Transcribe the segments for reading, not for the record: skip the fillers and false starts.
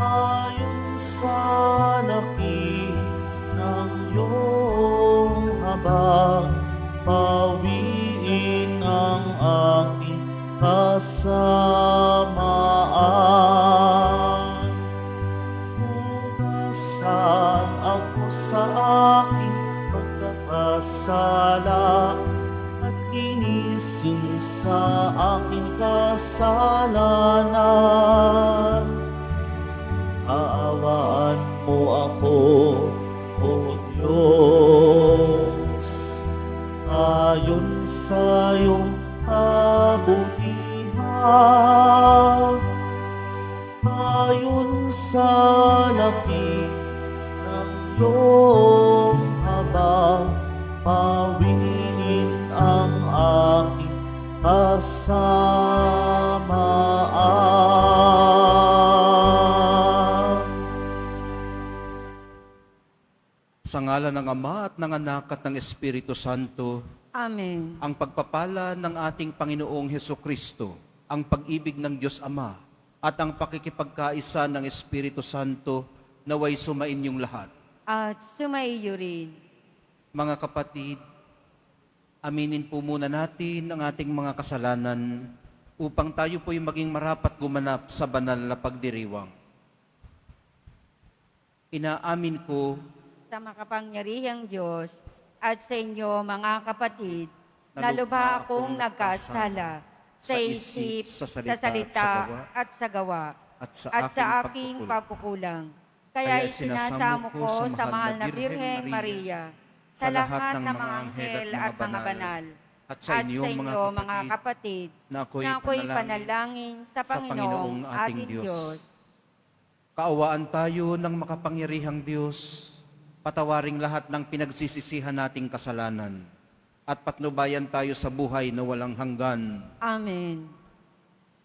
ayon sa laki ng iyong habag, pawiin ang aking kasamaan. Hugasan ako sa aking pagkakasala at linisin sa aking kasalanan. Kaawaan mo ako, O Diyos, ayon sa iyong kabutihan, ayon sa laki ng iyong habag, pawiin ang aking kasamaan. Sa ngalan ng Ama at ng Anak at ng Espiritu Santo, Amen. ang pagpapala ng ating Panginoong Hesukristo, ang pag-ibig ng Diyos Ama, at ang pakikipagkaisa ng Espiritu Santo naway sumain lahat. At sumaiyo rin. Mga kapatid, aminin po muna natin ang ating mga kasalanan upang tayo po'y maging marapat gumanap sa banal na pagdiriwang. Inaamin ko Sa makapangyarihang Diyos at sa inyo mga kapatid, na na lubha akong nagkasala sa isip, sa salita at sa gawa, at sa aking pagkukulang. Kaya isinasamo ko sa mahal na Birheng Maria, sa lahat ng mga anghel at mga banal, at sa inyong mga kapatid, na ako'y panalangin sa Panginoong ating Diyos. Kaawaan tayo ng makapangyarihang Diyos, patawaring lahat ng pinagsisisihan nating kasalanan, at patnubayan tayo sa buhay na walang hanggan. Amen.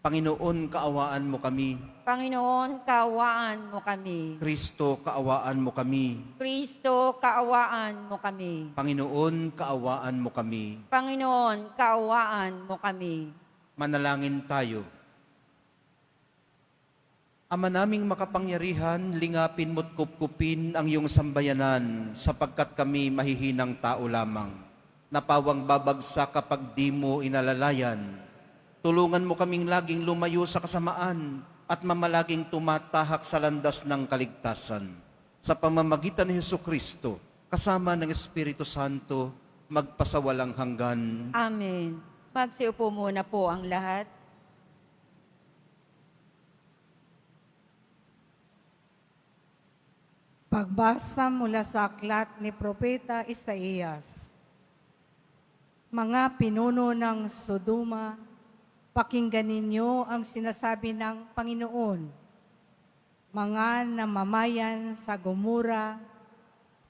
Panginoon, kaawaan mo kami. Panginoon, kaawaan mo kami. Kristo, kaawaan mo kami. Kristo, kaawaan mo kami. Panginoon, kaawaan mo kami. Panginoon, kaawaan mo kami. Manalangin tayo. Ama naming makapangyarihan, lingapin mo't kupkupin ang iyong sambayanan sapagkat kami mahihinang tao lamang. Napawang babagsak kapag di mo inalalayan. Tulungan mo kaming laging lumayo sa kasamaan at mamalaging tumatahak sa landas ng kaligtasan. Sa pamamagitan ni Hesukristo, kasama ng Espiritu Santo, magpasawalang hanggan. Amen. Magsiupo muna po ang lahat. Pagbasa mula sa aklat ni Propeta Isaías. Mga pinuno ng Sodoma, pakinggan ninyo ang sinasabi ng Panginoon. Mga namamayan sa Gomora,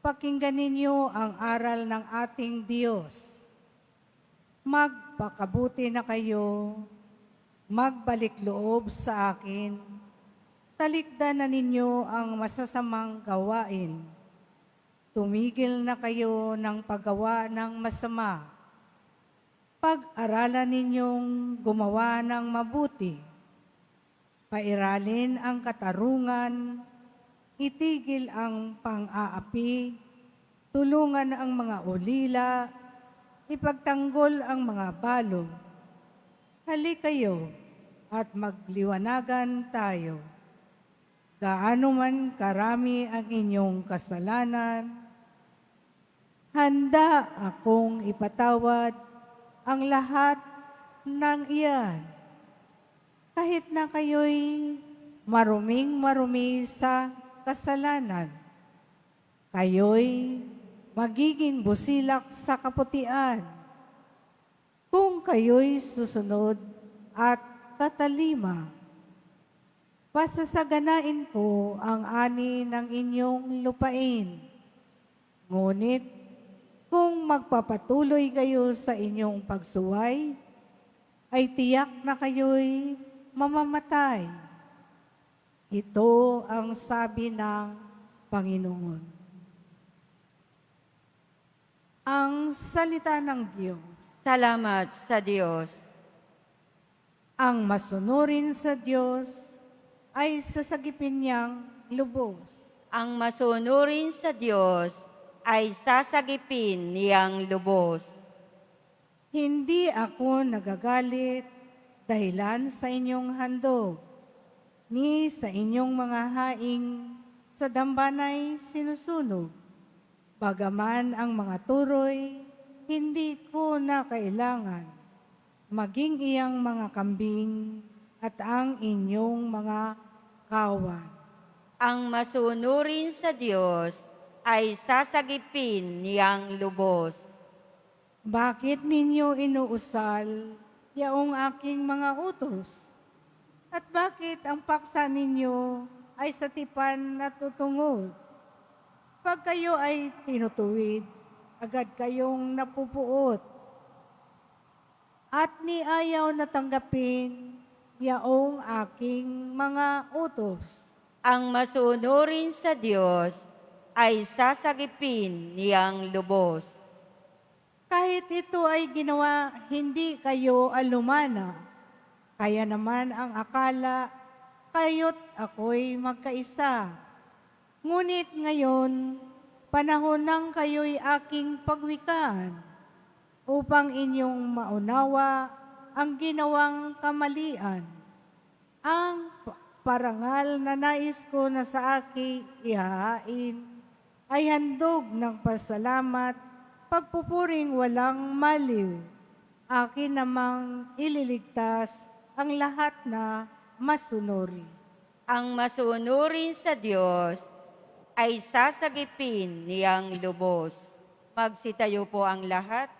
pakinggan ninyo ang aral ng ating Diyos. Magpakabuti na kayo, magbalik loob sa akin, talikdan na ninyo ang masasamang gawain. Tumigil na kayo ng paggawa ng masama. Pag-aralan ninyong gumawa ng mabuti. Pairalin ang katarungan, itigil ang pang-aapi, tulungan ang mga ulila, ipagtanggol ang mga balong. Halik kayo at magliwanagan tayo. Gaano man karami ang inyong kasalanan, handa akong ipatawad ang lahat ng iyan. Kahit na kayo'y maruming-marumi sa kasalanan, kayo'y magiging busilak sa kaputian. Kung kayo'y susunod at tatalima, pasasaganain ko ang ani ng inyong lupain. Ngunit kung magpapatuloy kayo sa inyong pagsuway, ay tiyak na kayo'y mamamatay. Ito ang sabi ng Panginoon. Ang salita ng Diyos. Salamat sa Diyos. Ang masunurin sa Diyos ay sasagipin niyang lubos. Ang masunurin sa Diyos ay sasagipin niyang lubos. Hindi ako nagagalit dahilan sa inyong handog, ni sa inyong mga haing sa dambanay sinusunog. Bagaman ang mga turoy, hindi ko na kailangan, maging iyang mga kambing at ang inyong mga kawan. Ang masunurin sa Diyos ay sasagipin niyang lubos. Bakit ninyo inuusal yaong aking mga utos? At bakit ang paksa ninyo ay sa tipan na tutungod? Pag kayo ay tinutuwid, agad kayong napupuot. At ni ayaw na tanggapin yaong aking mga utos. Ang masunurin sa Diyos ay sasagipin niyang lubos. Kahit ito ay ginawa, hindi kayo alumana. Kaya naman ang akala, kayo't ako'y magkaisa. Ngunit ngayon, panahon nang kayo'y aking pagwikaan, upang inyong maunawa ang ginawang kamalian. Ang parangal na nais ko na sa aking ihahain ay handog ng pasalamat, pagpupuring walang maliw. Akin namang ililigtas ang lahat na masunuri. Ang masunurin sa Diyos ay sasagipin niyang lubos. Magsitayo po ang lahat.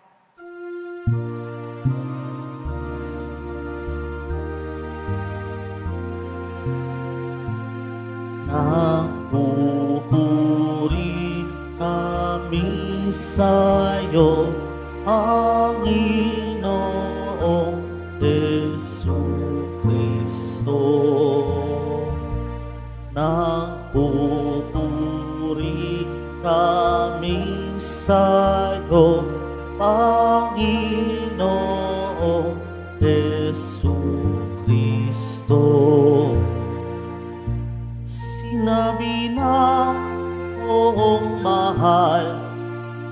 Nagpupuri kami sa'yo, Panginoong Jesucristo. Nagpupuri kami sa'yo, Panginoong Jesucristo. Sinabi na oong mahal,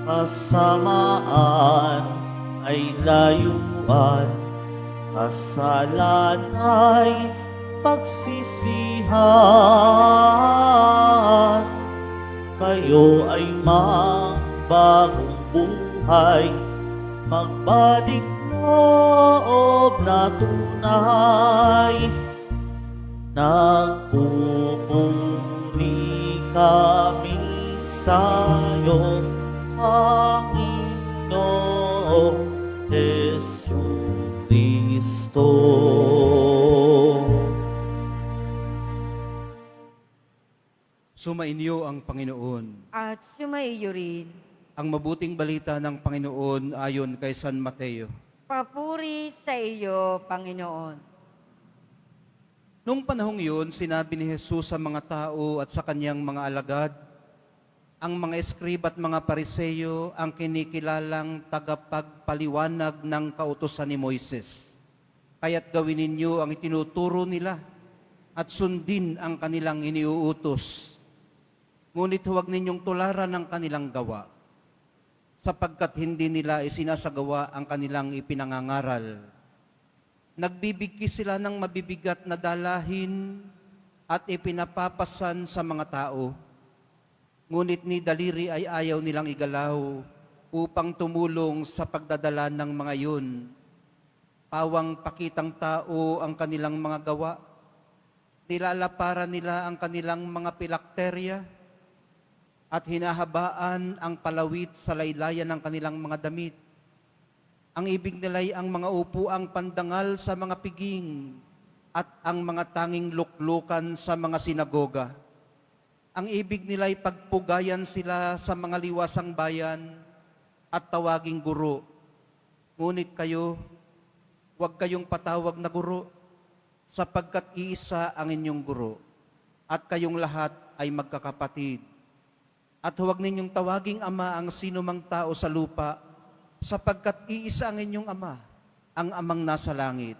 kasamaan ay layuan, kasalan ay pagsisihan. Kayo ay magbagong buhay, magbalik loob na tunay. Nagpupuri kami sa'yo, Panginoong Jesucristo. Sumainyo ang Panginoon. At sumaiyo rin. Ang mabuting balita ng Panginoon ayon kay San Mateo. Papuri sa iyo, Panginoon. Nung panahong yun, sinabi ni Jesus sa mga tao at sa kanyang mga alagad, ang mga eskrib at mga pariseyo ang kinikilalang tagapagpaliwanag ng kautusan ni Moises. Kaya't gawin ninyo ang itinuturo nila at sundin ang kanilang iniuutos. Ngunit huwag ninyong tularan ang kanilang gawa, sapagkat hindi nila isinasagawa ang kanilang ipinangangaral. Nagbibigki sila ng mabibigat na dalahin at ipinapapasan sa mga tao. Ngunit ni daliri ay ayaw nilang igalaw upang tumulong sa pagdadala ng mga yun. Pawang pakitang tao ang kanilang mga gawa. Nilalaparan nila ang kanilang mga pilakterya at hinahabaan ang palawit sa laylayan ng kanilang mga damit. Ang ibig nila'y ang mga upuang pandangal sa mga piging at ang mga tanging luklukan sa mga sinagoga. Ang ibig nila'y pagpugayan sila sa mga liwasang bayan at tawaging guro. Ngunit kayo, huwag kayong patawag na guro, sapagkat iisa ang inyong guro, at kayong lahat ay magkakapatid. At huwag ninyong tawaging ama ang sinumang tao sa lupa, sapagkat iisa ang inyong ama, ang amang nasa langit.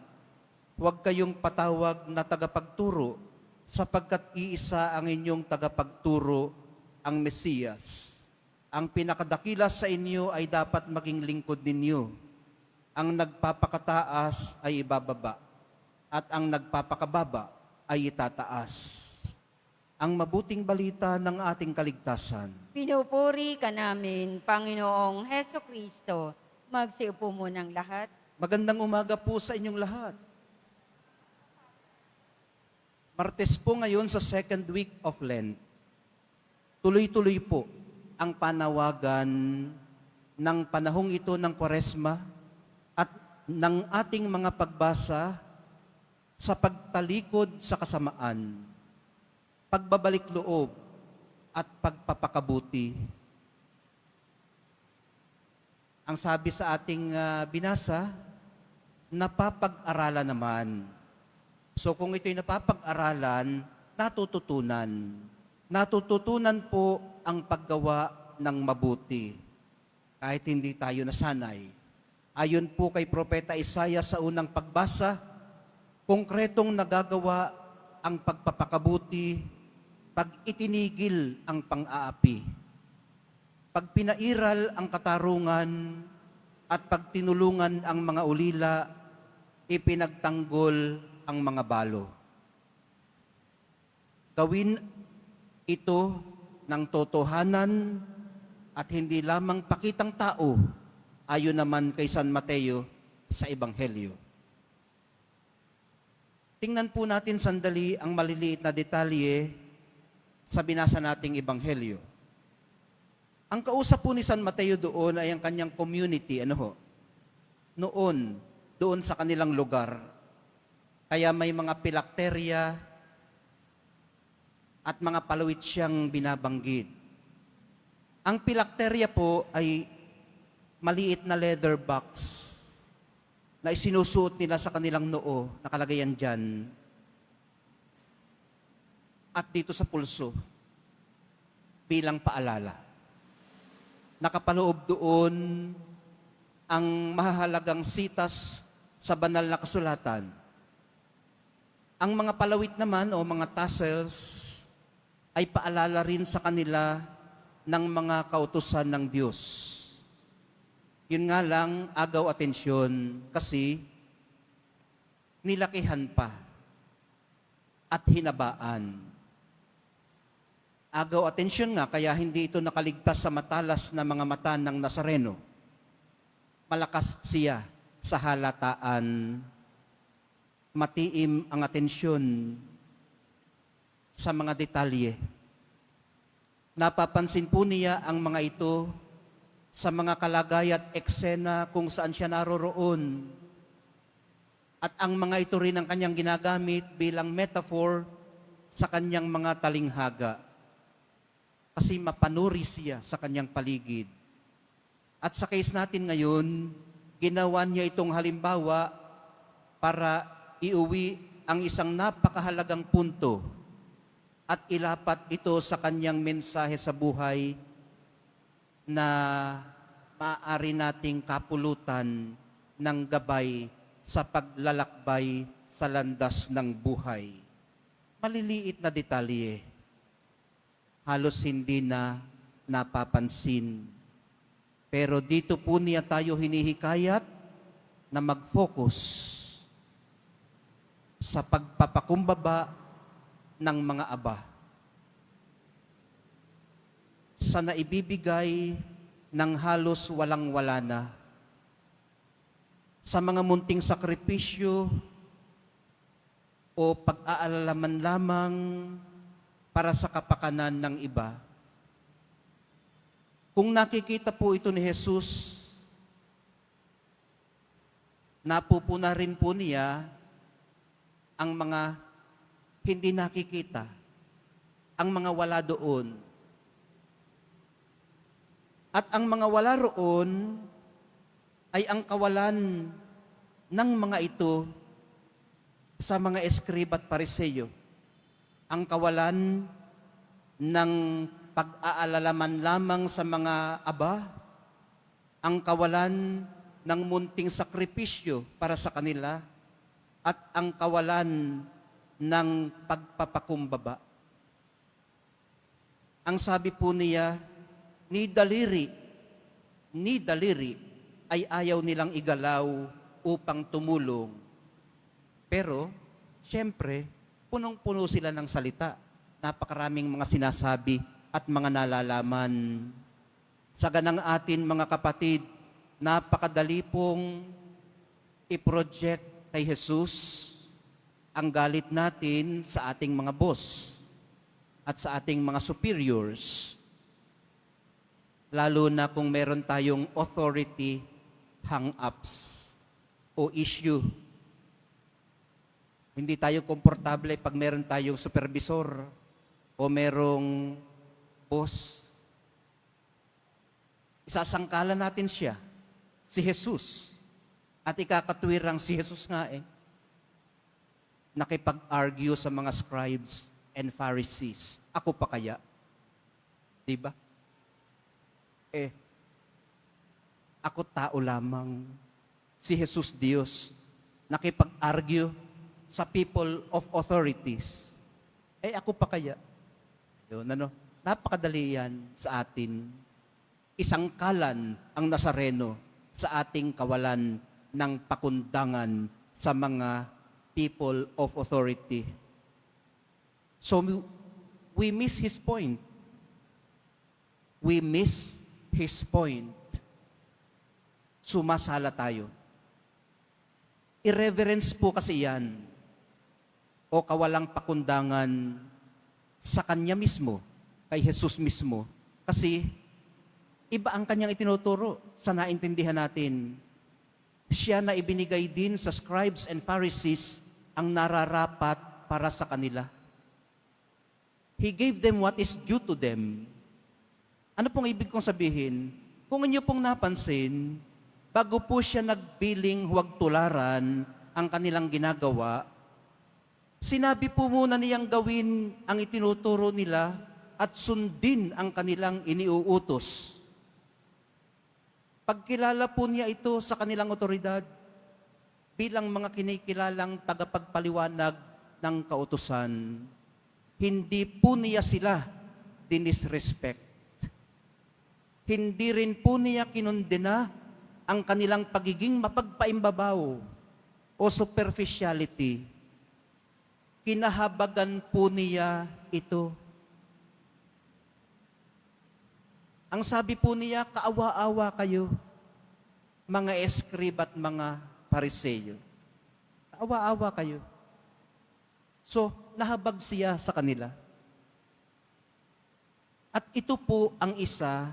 Huwag kayong patawag na tagapagturo, sapagkat iisa ang inyong tagapagturo, ang Mesiyas. Ang pinakadakila sa inyo ay dapat maging lingkod ninyo. Ang nagpapakataas ay ibababa, at ang nagpapakababa ay itataas. Ang mabuting balita ng ating kaligtasan. Pinupuri ka namin, Panginoong Heso Kristo. Magsiupo mo ng lahat. Magandang umaga po sa inyong lahat. Martes po ngayon sa second week of Lent. Tuloy-tuloy po ang panawagan ng panahong ito ng Kwaresma at ng ating mga pagbasa sa pagtalikod sa kasamaan, pagbabalik loob at pagpapakabuti. Ang sabi sa ating binasa, napapag-aralan naman. So kung ito'y napapag-aralan, natututunan. Natututunan po ang paggawa ng mabuti. Kahit hindi tayo nasanay. Ayon po kay Propeta Isaiah sa unang pagbasa, konkretong nagagawa ang pagpapakabuti pag itinigil ang pang-aapi. Pag pinairal ang katarungan at pag tinulungan ang mga ulila, ipinagtanggol ang mga balo. Gawin ito ng totohanan at hindi lamang pakitang tao, ayon naman kay San Mateo sa Ebanghelyo. Tingnan po natin sandali ang maliliit na detalye sa binasa nating Ebanghelyo. Ang kausap po ni San Mateo doon ay ang kanyang community, noon, doon sa kanilang lugar. Kaya may mga pilakterya at mga palawit siyang binabanggit. Ang pilakterya po ay maliit na leather box na isinusuot nila sa kanilang noo, nakalagay yan dyan. At dito sa pulso, bilang paalala. Nakapaloob doon ang mahahalagang sitas sa banal na kasulatan. Ang mga palawit naman o mga tassels ay paalala rin sa kanila ng mga kautusan ng Diyos. Yun nga lang, agaw atensyon kasi nilakihan pa at hinabaan. Agaw atensyon nga, kaya hindi ito nakaligtas sa matalas na mga mata ng Nazareno. Malakas siya sa halataan. Matiim ang atensyon sa mga detalye. Napapansin po niya ang mga ito sa mga kalagay at eksena kung saan siya naroroon. At ang mga ito rin ang kanyang ginagamit bilang metaphor sa kanyang mga talinghaga. Kasi mapanuri siya sa kanyang paligid. At sa case natin ngayon, ginawa niya itong halimbawa para iuwi ang isang napakahalagang punto at ilapat ito sa kanyang mensahe sa buhay na maaari nating kapulutan ng gabay sa paglalakbay sa landas ng buhay. Maliliit na detalye. Halos hindi na napapansin. Pero dito po niya tayo hinihikayat na mag-focus sa pagpapakumbaba ng mga aba. Sa naibibigay ng halos walang-wala na. Sa mga munting sakripisyo o pag-aalalaman lamang para sa kapakanan ng iba. Kung nakikita po ito ni Jesus, napupuna rin po niya ang mga hindi nakikita, ang mga wala doon. At ang mga wala roon ay ang kawalan ng mga ito sa mga eskriba at pariseyo. Ang kawalan ng pag-aalalaman lamang sa mga aba, ang kawalan ng munting sakripisyo para sa kanila, at ang kawalan ng pagpapakumbaba. Ang sabi po niya, ni daliri ay ayaw nilang igalaw upang tumulong. Pero, siyempre, punong-puno sila ng salita. Napakaraming mga sinasabi at mga nalalaman. Sa ganang atin, mga kapatid, napakadali pong i-project kay Jesus ang galit natin sa ating mga boss at sa ating mga superiors. Lalo na kung meron tayong authority hang-ups o issue. Hindi tayo komportable pag meron tayong supervisor o merong boss. Isasangkalan natin siya, si Jesus. At ikakatwirang si Jesus nga nakipag-argue sa mga scribes and Pharisees. Ako pa kaya? Diba? Ako tao lamang. Si Jesus Diyos, nakipag-argue sa people of authorities. Ako pa kaya? Yun, napakadali yan sa atin. Isangkalan ang Nazareno sa ating kawalan ng pakundangan sa mga people of authority. So we miss his point. We miss his point. Sumasala tayo. Irreverence po kasi yan o kawalang pakundangan sa kanya mismo, kay Jesus mismo. Kasi iba ang kanyang itinuturo sa naintindihan natin. Siya na ibinigay din sa scribes and Pharisees ang nararapat para sa kanila. He gave them what is due to them. Ano pong ibig kong sabihin? Kung inyo pong napansin, bago po siya nagbiling huwag tularan ang kanilang ginagawa, sinabi po muna niyang gawin ang itinuturo nila at sundin ang kanilang iniuutos. Pagkilala po niya ito sa kanilang otoridad bilang mga kinikilalang tagapagpaliwanag ng kautusan, hindi po niya sila dinisrespect. Hindi rin po niya kinundena ang kanilang pagiging mapagpaimbabaw o superficiality. Kinahabagan po niya ito. Ang sabi po niya, kaawa-awa kayo, mga eskrib at mga pariseyo. Kaawa-awa kayo. So, nahabag siya sa kanila. At ito po ang isa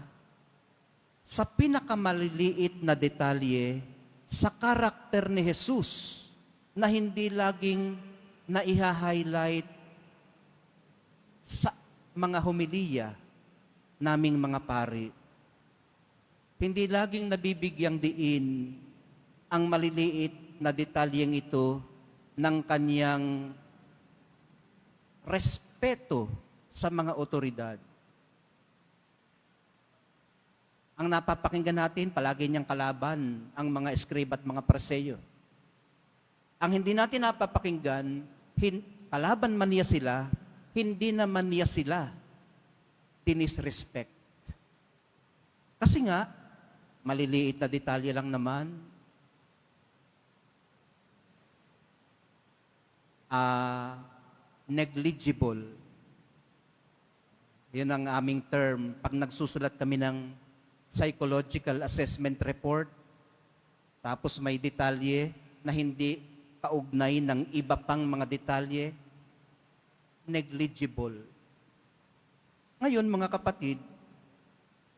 sa pinakamaliliit na detalye sa karakter ni Jesus na hindi laging naiha-highlight sa mga homilya naming mga pari. Hindi laging nabibigyang diin ang maliliit na detalyeng ito ng kanyang respeto sa mga otoridad. Ang napapakinggan natin, palagi niyang kalaban ang mga eskrib at mga Pariseyo. Ang hindi natin napapakinggan, kalaban man niya sila, hindi naman niya sila dinisrespect. Kasi nga, maliliit na detalye lang naman, negligible. Yun ang aming term. Pag nagsusulat kami ng psychological assessment report, tapos may detalye na hindi kaugnay ng iba pang mga detalye, negligible. Ngayon, mga kapatid,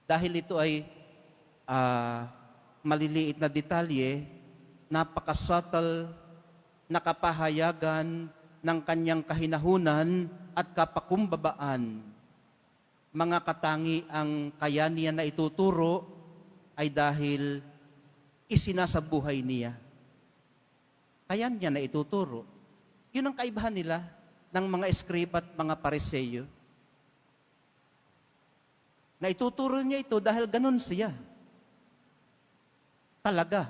dahil ito ay maliliit na detalye, napaka-subtle na kapahayagan ng kanyang kahinahunan at kapakumbabaan. Mga katangi ang kaya niya na ituturo ay dahil isinasabuhay niya. Kaya niya na ituturo. Yun ang kaibahan nila ng mga eskrib at mga pariseyo. Na ituturo niya ito dahil ganun siya. Talaga.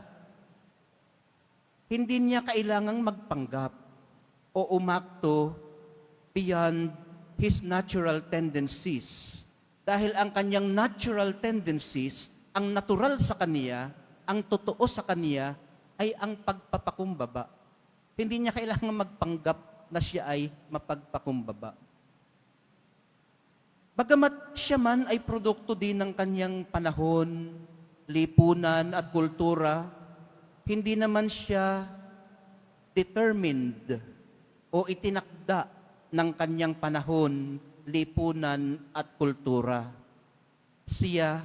Hindi niya kailangang magpanggap o o umakto beyond his natural tendencies. Dahil ang kanyang natural tendencies, ang natural sa kanya, ang totoo sa kanya, ay ang pagpapakumbaba. Hindi niya kailangan magpanggap na siya ay mapagpakumbaba. Bagamat siya man ay produkto din ng kanyang panahon, lipunan at kultura, hindi naman siya determined o itinakda ng kanyang panahon, lipunan at kultura. Siya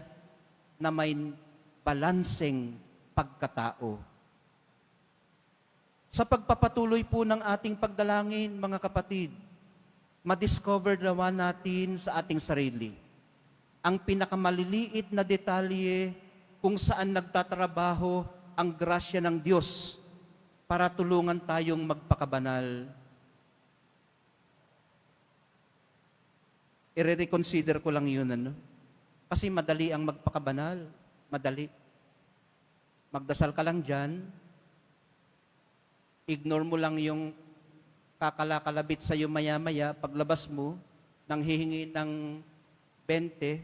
na may balanseng pagkatao. Sa pagpapatuloy po ng ating pagdalangin, mga kapatid, madiscover naman natin sa ating sarili ang pinakamaliliit na detalye kung saan nagtatrabaho ang grasya ng Diyos para tulungan tayong magpakabanal. I-reconsider ko lang yun, ano? Kasi madali ang magpakabanal. Madali. Magdasal ka lang dyan, ignore mo lang yung kakalakalabit sa'yo maya-maya, paglabas mo, nang hihingi ng 20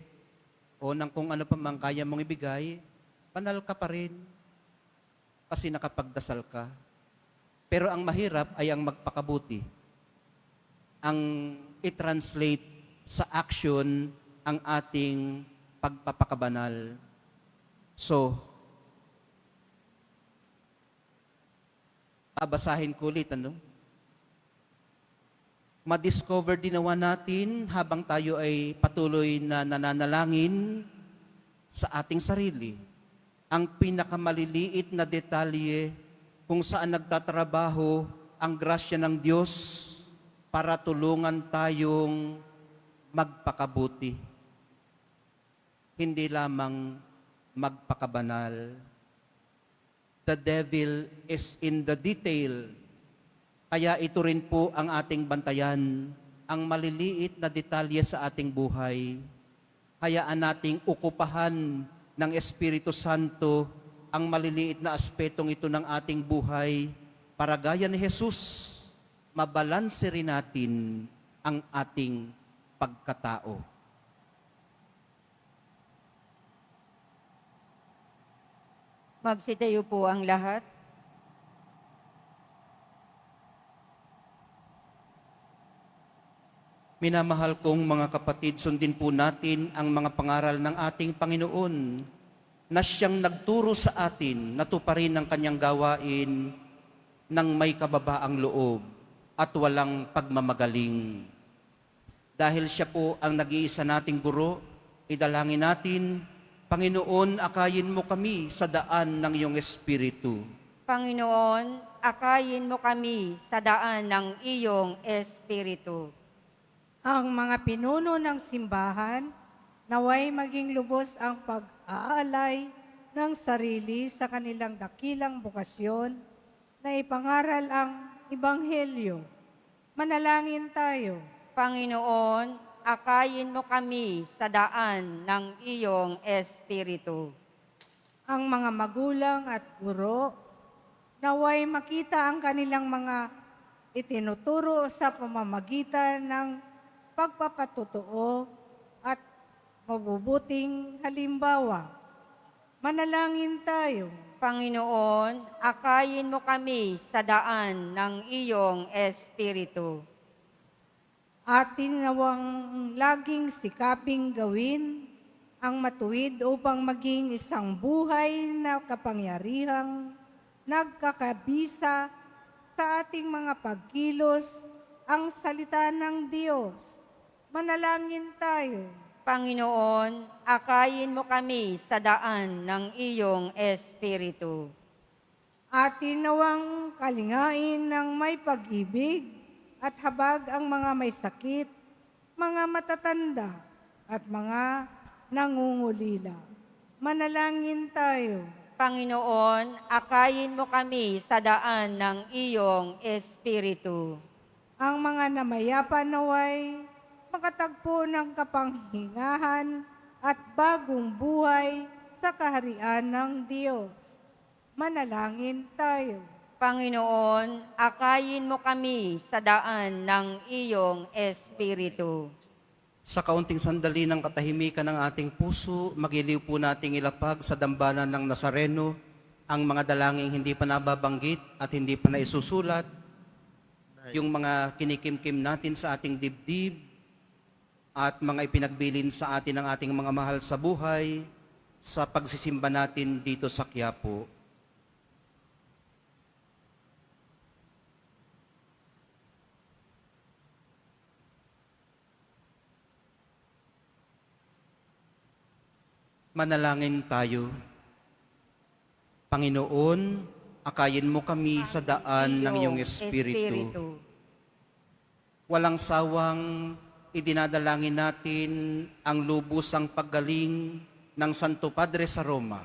o ng kung ano pa man kaya mong ibigay, banal ka pa rin kasi nakapagdasal ka. Pero ang mahirap ay ang magpakabuti. Ang i-translate sa action ang ating pagpapakabanal. So, babasahin ko ulit, ano? Ma-discover din naman natin habang tayo ay patuloy na nananalangin sa ating sarili ang pinakamaliliit na detalye kung saan nagtatrabaho ang grasya ng Diyos para tulungan tayong magpakabuti. Hindi lamang magpakabanal. The devil is in the detail. Kaya ito rin po ang ating bantayan, ang maliliit na detalye sa ating buhay. Hayaan nating okupahan ng Espiritu Santo ang maliliit na aspetong ito ng ating buhay para gaya ni Jesus, mabalanse rin natin ang ating pagkatao. Magsitayo po ang lahat. Minamahal kong mga kapatid, sundin po natin ang mga pangaral ng ating Panginoon na siyang nagturo sa atin na tuparin ang kanyang gawain ng may kababaang loob at walang pagmamagaling. Dahil siya po ang nag-iisa nating guro, idalangin natin, Panginoon, akayin mo kami sa daan ng iyong Espiritu. Panginoon, akayin mo kami sa daan ng iyong Espiritu. Ang mga pinuno ng simbahan, naway maging lubos ang pag-aalay ng sarili sa kanilang dakilang bukasyon na ipangaral ang Ebanghelyo. Manalangin tayo. Panginoon, akayin mo kami sa daan ng iyong Espiritu. Ang mga magulang at guro, naway makita ang kanilang mga itinuturo sa pamamagitan ng pagpapatotoo at mabubuting halimbawa. Manalangin tayo. Panginoon, akayin mo kami sa daan ng iyong Espiritu. Atin nawang laging sikaping gawin ang matuwid upang maging isang buhay na kapangyarihang nagkakabisa sa ating mga pagkilos ang salita ng Diyos. Manalangin tayo. Panginoon, akayin mo kami sa daan ng iyong Espiritu. Atin nawang kalingain ng may pag-ibig at habag ang mga may sakit, mga matatanda at mga nangungulila. Manalangin tayo. Panginoon, akayin mo kami sa daan ng iyong Espiritu. Ang mga namayapa naway makatagpo ng kapanghingahan at bagong buhay sa kaharian ng Diyos. Manalangin tayo. Panginoon, akayin mo kami sa daan ng iyong Espiritu. Sa kaunting sandali ng katahimikan ng ating puso, magiliw po nating ilapag sa dambana ng Nazareno ang mga dalangin hindi pa nababanggit at hindi pa naisusulat, yung mga kinikimkim natin sa ating dibdib at mga ipinagbilin sa atin ng ating mga mahal sa buhay sa pagsisimba natin dito sa Quiapo. Manalangin tayo. Panginoon, akayin mo kami sa daan ng iyong Espiritu. Walang sawang idinadalangin natin ang lubusang paggaling ng Santo Padre sa Roma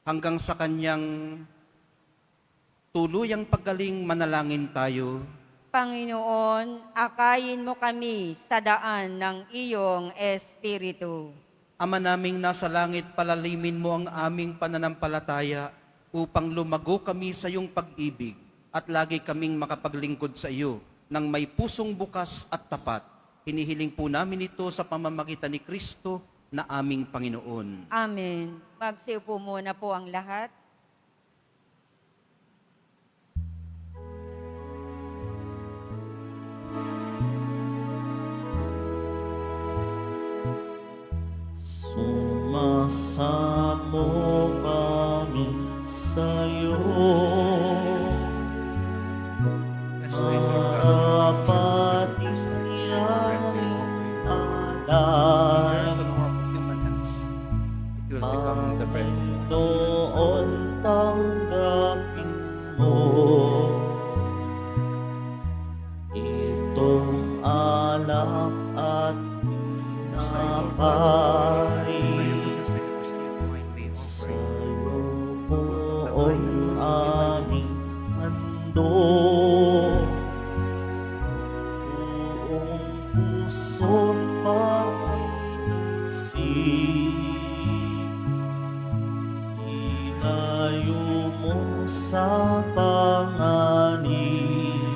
hanggang sa kanyang tuluyang paggaling. Manalangin tayo. Panginoon, akayin mo kami sa daan ng iyong Espiritu. Ama naming nasa langit, palalimin mo ang aming pananampalataya upang lumago kami sa iyong pag-ibig at lagi kaming makapaglingkod sa iyo ng may pusong bukas at tapat. Hinihiling po namin ito sa pamamagitan ni Kristo na aming Panginoon. Amen. Magsiupo muna po ang lahat. Sumasamo kami sa'yo, kapatid niyang alay. Panginoon, tanggapin mo itong alak at tinapay. Sa'yo po ang aming handog, buong puso't pag-iisip. Ilayo mo sa panganib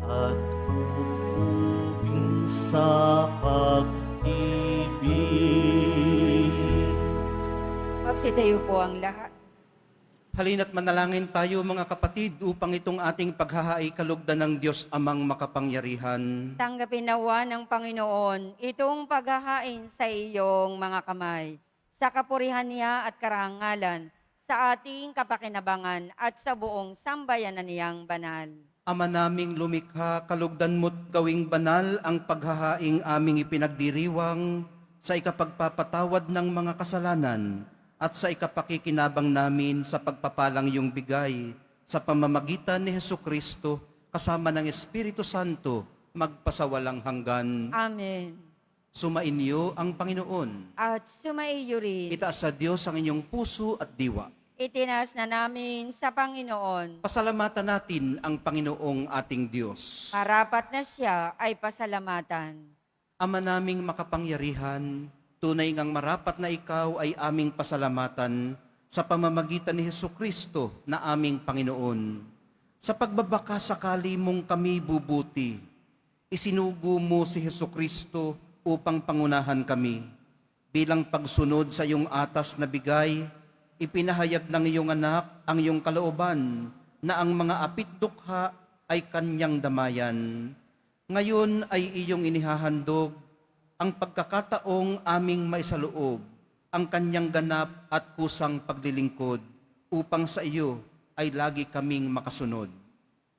at kukupin sa pag-ibig. Magsitayo po ang lahat. Halina't manalangin tayo mga kapatid upang itong ating paghahaay kalugdan ng Diyos Amang makapangyarihan. Tanggapin nawa ng Panginoon itong paghahain sa iyong mga kamay, sa kapurihan niya at karangalan, sa ating kapakinabangan at sa buong sambayanan niyang banal. Ama naming lumikha, kalugdan mo't gawing banal ang paghahaing aming ipinagdiriwang sa ikapagpapatawad ng mga kasalanan at sa ikapakikinabang namin sa pagpapalang iyong bigay sa pamamagitan ni Hesukristo kasama ng Espiritu Santo magpasawalang hanggan. Amen. Sumainyo ang Panginoon. At sumaiyo rin. Itaas sa Diyos ang inyong puso at diwa. Itinas na namin sa Panginoon. Pasalamatan natin ang Panginoong ating Diyos. Marapat na siya ay pasalamatan. Ama naming makapangyarihan, tunay ngang marapat na ikaw ay aming pasalamatan sa pamamagitan ni Hesukristo na aming Panginoon. Sa pagbabaka sakali mong kami bubuti, isinugo mo si Hesukristo upang pangunahan kami. Bilang pagsunod sa iyong atas na bigay, ipinahayag ng iyong anak ang iyong kalooban na ang mga apit-dukha ay kanyang damayan. Ngayon ay iyong inihahandog ang pagkakataong aming maisaloob, ang kanyang ganap at kusang paglilingkod, upang sa iyo ay lagi kaming makasunod.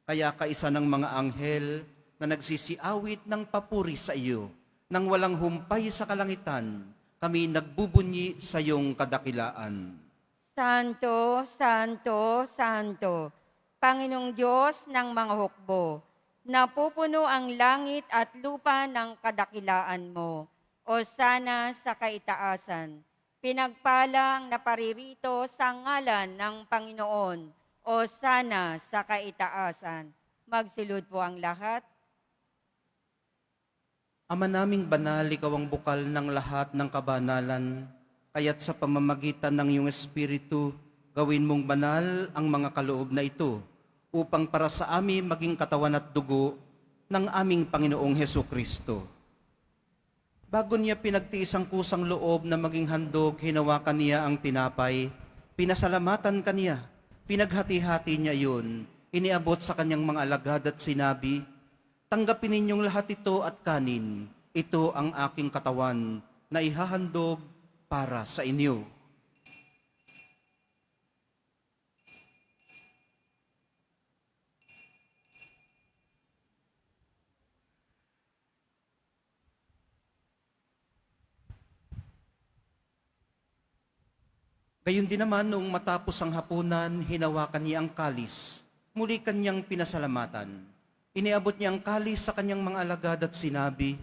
Kaya kaisa ng mga anghel na nagsisiawit ng papuri sa iyo, nang walang humpay sa kalangitan, kami nagbubunyi sa iyong kadakilaan. Santo, Santo, Santo, Panginoong Diyos ng mga hukbo, napupuno ang langit at lupa ng kadakilaan mo. O sana sa kaitaasan, pinagpalang na paririto sa ngalan ng Panginoon. O sana sa kaitaasan. Magsulod po ang lahat. Ama naming banal, ikaw ang bukal ng lahat ng kabanalan, kaya't sa pamamagitan ng iyong Espiritu, Gawin mong banal ang mga kaloob na ito upang para sa amin maging katawan at dugo ng aming Panginoong Heso Kristo. Bago niya pinagtiis ang kusang loob na maging handog, hinawakan niya ang tinapay, pinasalamatan kaniya, pinaghati-hati niya yun, iniabot sa kanyang mga alagad at sinabi, "Tanggapin ninyong lahat ito at kanin, ito ang aking katawan na ihahandog para sa inyo." Gayon din naman, noong matapos ang hapunan, hinawakan niya ang kalis. Muli kanyang pinasalamatan. Iniabot niya ang kalis sa kanyang mga alagad at sinabi,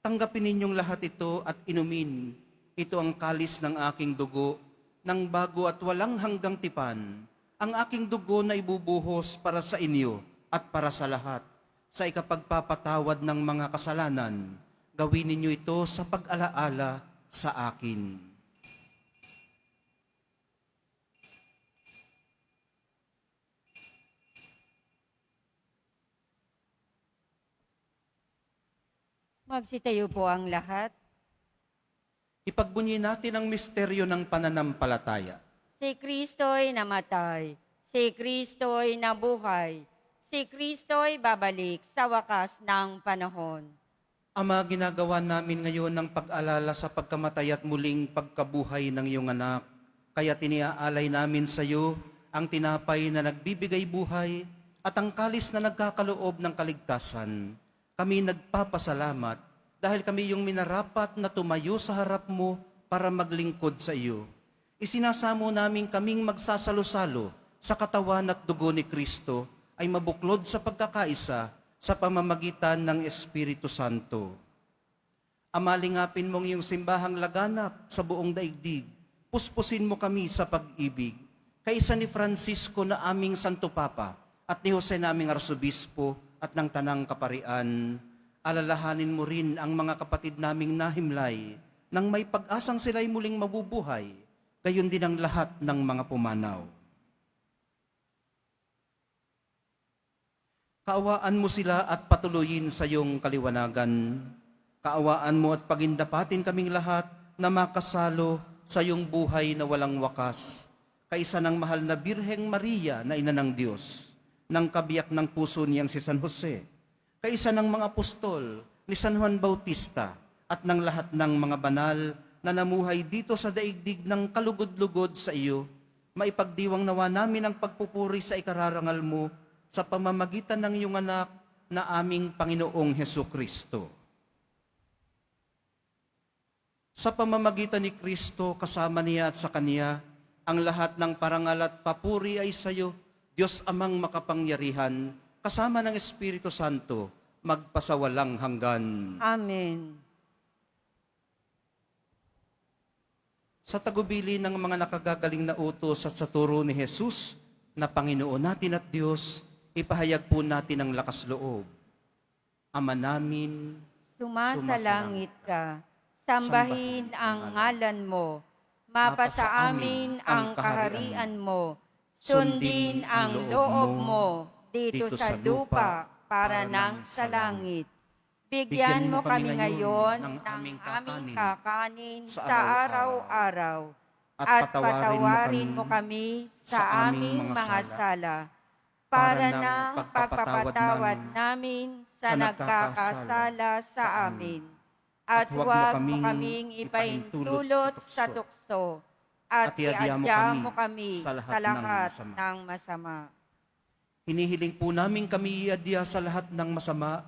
"Tanggapin ninyong lahat ito at inumin. Ito ang kalis ng aking dugo, ng bago at walang hanggang tipan. Ang aking dugo na ibubuhos para sa inyo at para sa lahat, sa ikapagpapatawad ng mga kasalanan. Gawin ninyo ito sa pag-alaala sa akin." Magsitayo po ang lahat. Ipagbunyi natin ang misteryo ng pananampalataya. Si Kristo'y namatay, si Kristo'y nabuhay, si Kristo'y babalik sa wakas ng panahon. Ama, ginagawa namin ngayon ng pag-alala sa pagkamatay at muling pagkabuhay ng iyong anak. Kaya tiniaalay namin sa iyo ang tinapay na nagbibigay buhay at ang kalis na nagkakaloob ng kaligtasan. Kami nagpapasalamat dahil kami yung minarapat na tumayo sa harap mo para maglingkod sa iyo. Isinasamo namin kaming magsasalo-salo sa katawan at dugo ni Kristo ay mabuklod sa pagkakaisa sa pamamagitan ng Espiritu Santo. Amalingapin mong iyong simbahang laganap sa buong daigdig. Puspusin mo kami sa pag-ibig. Kaisa ni Francisco na aming Santo Papa at ni Jose na aming Arsobispo at ng Tanang Kaparian, alalahanin mo rin ang mga kapatid naming nahimlay nang may pag-asang sila'y muling mabubuhay, gayon din ang lahat ng mga pumanaw. Kaawaan mo sila at patuloyin sa iyong kaliwanagan. Kaawaan mo at pagindapatin kaming lahat na makasalo sa iyong buhay na walang wakas, kaisa ng mahal na Birheng Maria na ina ng Diyos, ng kabiyak ng puso niyang si San Jose, kaisa ng mga apostol ni San Juan Bautista at ng lahat ng mga banal na namuhay dito sa daigdig ng kalugod-lugod sa iyo, maipagdiwang nawa namin ang pagpupuri sa ikararangal mo sa pamamagitan ng iyong anak na aming Panginoong Heso Kristo. Sa pamamagitan ni Kristo, kasama niya at sa Kanya, ang lahat ng parangal at papuri ay sa iyo, Diyos Amang makapangyarihan, kasama ng Espiritu Santo, magpasawalang hanggan. Amen. Sa tagubili ng mga nakagagaling na utos at sa turo ni Jesus, na Panginoon natin at Diyos, ipahayag po natin ang lakas loob. Ama namin, Sumasalangit ka, sambahin ang ngalan mo, mapasa amin ang kaharian mo, sundin ang loob mo dito sa lupa para nang sa langit. Bigyan mo kami ngayon ng aming kakanin sa araw-araw at patawarin mo kami sa aming mga sala para nang pagpapatawad namin sa nagkakasala sa amin. At huwag mo kaming ipaintulot sa tukso at iadya mo kami sa lahat ng masama. hinihiling po namin kami iadya sa lahat ng masama,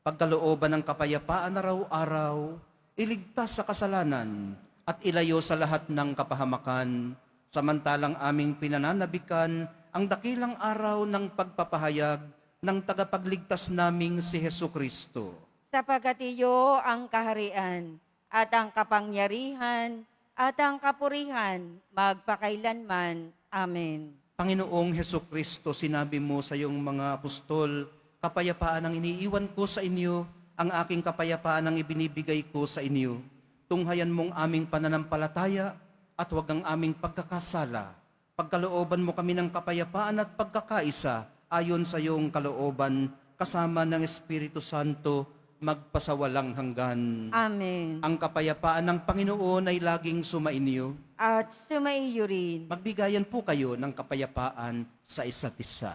pagkalooban ng kapayapaan araw-araw, iligtas sa kasalanan at ilayo sa lahat ng kapahamakan, samantalang aming pinananabikan ang dakilang araw ng pagpapahayag ng tagapagligtas naming si Heso Kristo. Sapagkat iyo ang kaharian at ang kapangyarihan at ang kapurihan magpakailanman. Amen. Panginoong Heso Kristo, sinabi mo sa iyong mga apostol, kapayapaan ang iniiwan ko sa inyo, ang aking kapayapaan ang ibinibigay ko sa inyo. Tunghayan mong aming pananampalataya at huwag ang aming pagkakasala. Pagkalooban mo kami ng kapayapaan at pagkakaisa ayon sa iyong kalooban, kasama ng Espiritu Santo, magpasawalang hanggan. Amen. Ang kapayapaan ng Panginoon ay laging sumainyo. At sumaiyo rin. Magbigayan po kayo ng kapayapaan sa isa't isa.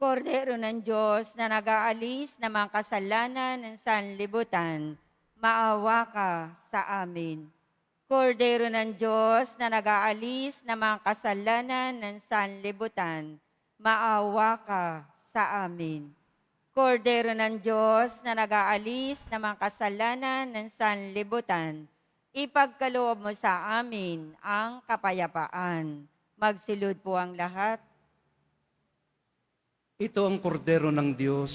Kordero ng Diyos na nag-aalis ng mga kasalanan ng sanlibutan, maawa ka sa amin. Kordero ng Diyos na nag-aalis ng mga kasalanan ng sanlibutan, maawa ka sa amin. Kordero ng Diyos na nag-aalis ng mga kasalanan ng sanlibutan, ipagkaloob mo sa amin ang kapayapaan. Magsilud po ang lahat. Ito ang kordero ng Diyos.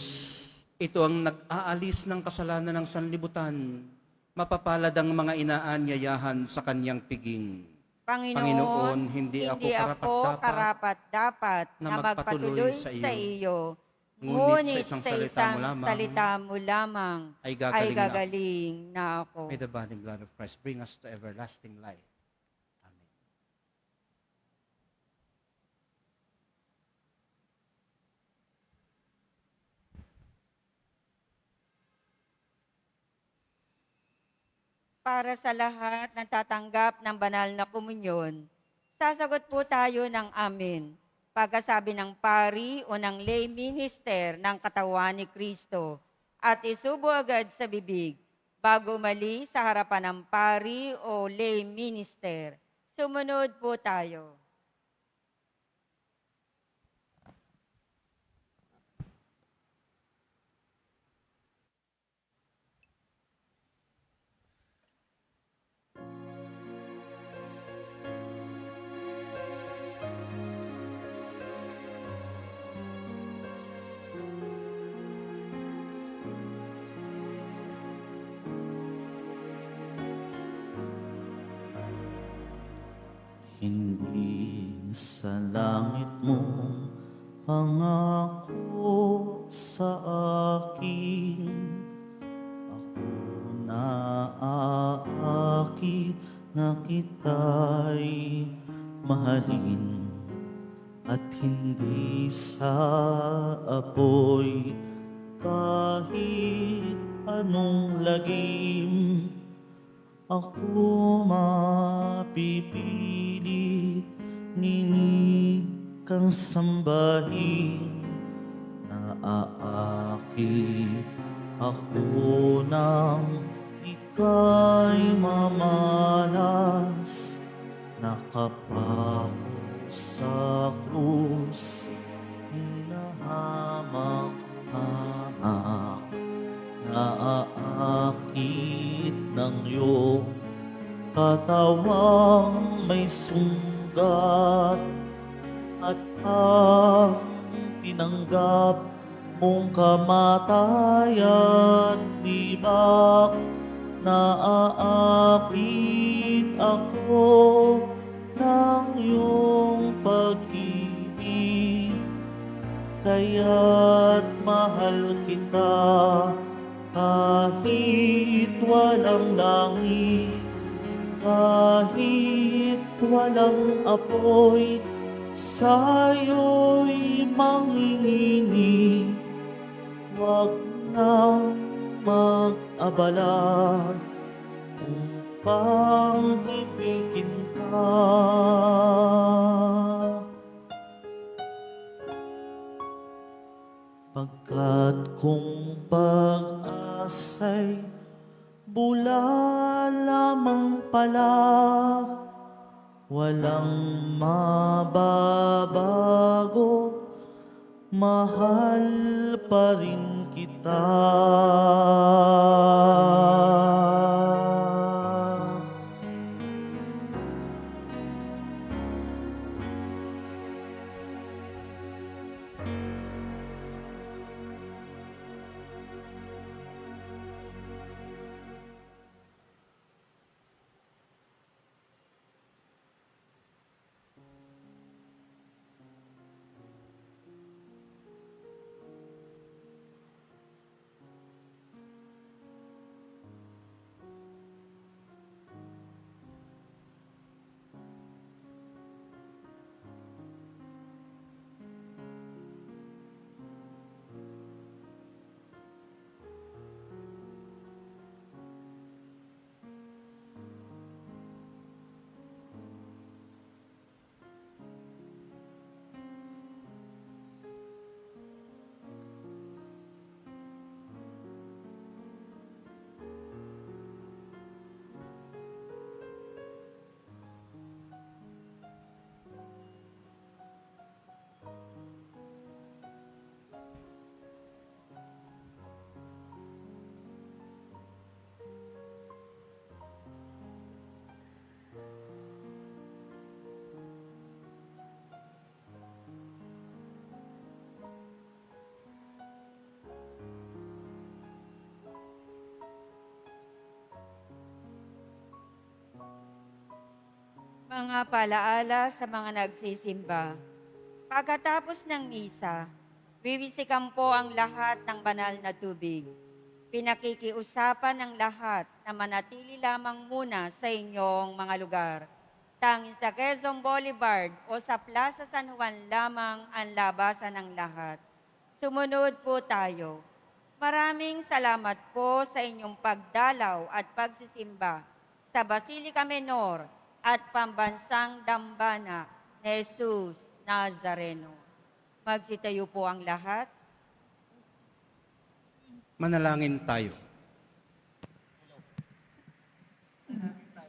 Ito ang nag-aalis ng kasalanan ng sanlibutan. Mapapalad ang mga inaanyayahan sa kanyang piging. Panginoon, hindi ako karapat-dapat na magpatuloy sa iyo. Ngunit sa isang salita mo lamang ay gagaling na ako. May the body and blood of Christ bring us to everlasting life. Amen. Para sa lahat ng tatanggap ng banal na komunyon, sasagot po tayo ng amen. Pagkasabi ng pari o ng lay minister ng katawan ni Kristo at isubo agad sa bibig bago umalis sa harapan ng pari o lay minister. Sumunod po tayo. Hindi sa langit mo pangako sa akin. Ako naaakit na kita'y mahalin at hindi sa apoy kahit anong lagim. Ako mapipilit, ninig kang sambahin. Naaakit ako nang ika'y mamalas. Nakapako sa krus, hinahamak-hamak. Naaakit ng iyong katawang may sugat at ang tinanggap mong kamatayat libak. Naaakit ako ng iyong pag-ibig, kaya't mahal kita. Kahit walang langit, kahit walang apoy, sa'yo'y manginginig. Huwag nang mag-abala upang ibigin ka. Pagkat kung pag-asa'y bula lamang pala, walang mababago, mahal pa rin kita. Mga palaala sa mga nagsisimba. Pagkatapos ng misa, wiwisikan po ang lahat ng banal na tubig. Pinakikiusapan ng lahat na manatili lamang muna sa inyong mga lugar. Tanging sa Quezon Boulevard o sa Plaza San Juan lamang ang labasan ng lahat. Sumunod po tayo. Maraming salamat po sa inyong pagdalaw at pagsisimba sa Basilica Menor at Pambansang Dambana ni Jesus Nazareno. Magsitayo po ang lahat. Manalangin tayo.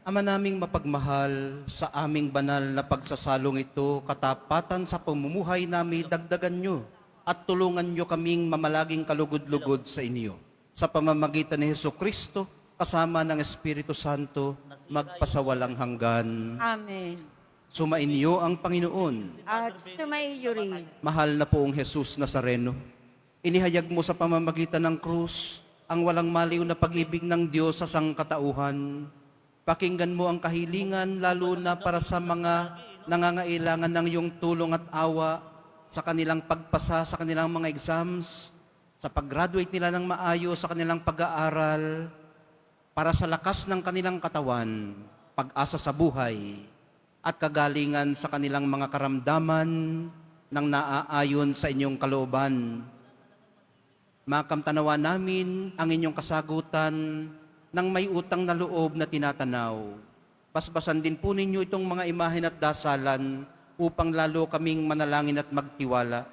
Ama naming mapagmahal, sa aming banal na pagsasalong ito, katapatan sa pamumuhay namin, dagdagan nyo at tulungan nyo kaming mamalaging kalugod-lugod sa inyo. Sa pamamagitan ni Jesucristo, kasama ng Espiritu Santo, magpasawalang hanggan. Amen. Sumainyo ang Panginoon. At sumaiyo rin. Mahal na poong Jesus Nazareno, inihayag mo sa pamamagitan ng krus ang walang maliw na pag-ibig ng Diyos sa sangkatauhan. Pakinggan mo ang kahilingan lalo na para sa mga nangangailangan ng iyong tulong at awa sa kanilang pagpasa sa kanilang mga exams, sa pag-graduate nila ng maayos sa kanilang pag-aaral, para sa lakas ng kanilang katawan, pag-asa sa buhay, at kagalingan sa kanilang mga karamdaman ng naaayon sa inyong kalooban. Makamtanawa namin ang inyong kasagutan ng may utang na loob na tinatanaw. Pasbasan din po ninyo itong mga imahen at dasalan upang lalo kaming manalangin at magtiwala.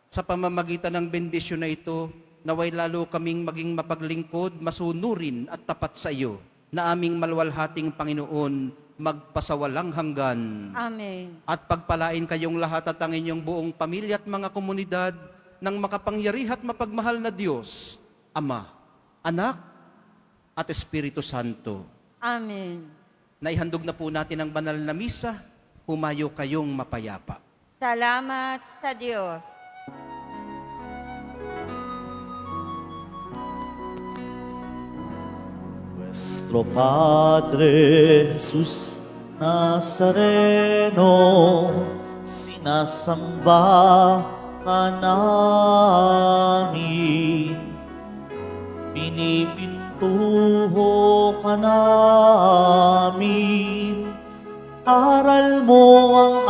Sa pamamagitan ng bendisyon na ito, naway lalo kaming maging mapaglingkod, masunurin at tapat sa iyo, na aming malwalhating Panginoon, magpasawalang hanggan. Amen. At pagpalain kayong lahat at ang inyong buong pamilya at mga komunidad ng makapangyarihan at mapagmahal na Diyos, Ama, Anak, at Espiritu Santo. Amen. Naihandog na po natin ang banal na misa, humayo kayong mapayapa. Salamat sa Diyos. Nuestro Padre Jesus Nazareno, sinasamba ka namin, pinipintuho ka namin, aral mo ang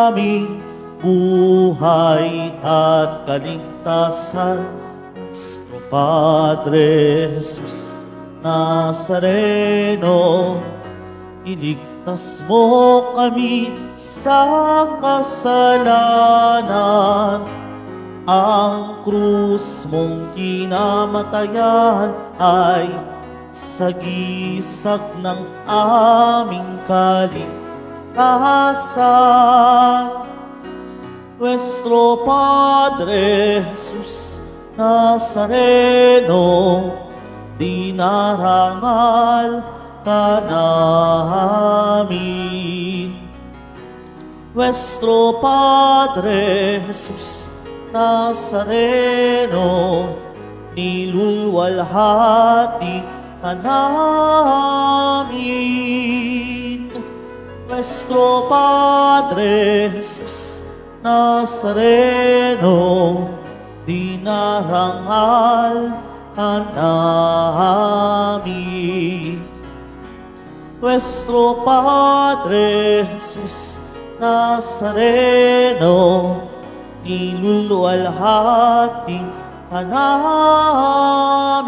aming buhay at kaligtasan. Nuestro Padre Jesus Nazareno, iligtas mo kami sa kasalanan. Ang krus mong kinamatayan ay sagisag ng aming kaligtasan. Nuestro Padre Jesus Nazareno, dinarangal ka namin. Nuestro Padre Jesus Nazareno, nilulwalhati ka namin. Nuestro Padre Jesus Nazareno, dinarangal ka namin. Nuestro Padre Jesus Nazareno, niluluwalhati ka namin.